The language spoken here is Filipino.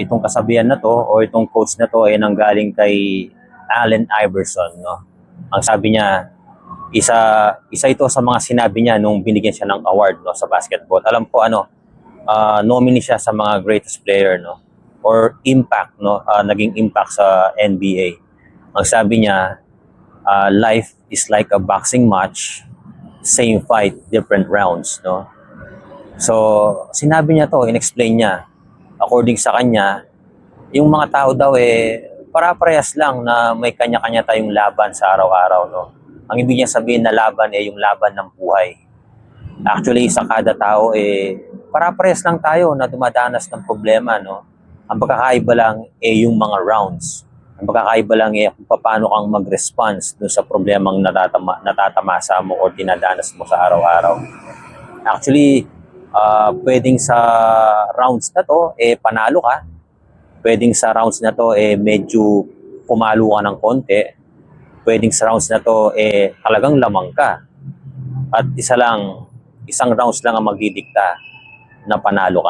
Itong kasabihan na to o itong quotes na to ay nanggaling kay Allen Iverson, no? Ang sabi niya, isa ito sa mga sinabi niya nung binigyan siya ng award, no, sa basketball. Alam ko nominee siya sa mga greatest player, no, or impact, no, naging impact sa NBA. Ang sabi niya, life is like a boxing match, same fight, different rounds, no. So sinabi niya to, inexplain niya. According sa kanya, yung mga tao daw para-parehas lang na may kanya-kanya tayong laban sa araw-araw, no. Ang ibig niya sabihin na laban yung laban ng buhay. Actually, sa kada tao para-parehas lang tayo na dumadanas ng problema, no. Ang pagkakaiba lang yung mga rounds. Ang pagkakaiba lang kung paano kang mag-response dun sa problemang natatamasa mo o dinadanas mo sa araw-araw. Actually, pwedeng sa rounds na to panalo ka. Pwedeng sa rounds na to medyo pumalo ka ng konti. Pwedeng sa rounds na to talagang lamang ka. At isang rounds lang ang magdidikta na panalo ka na.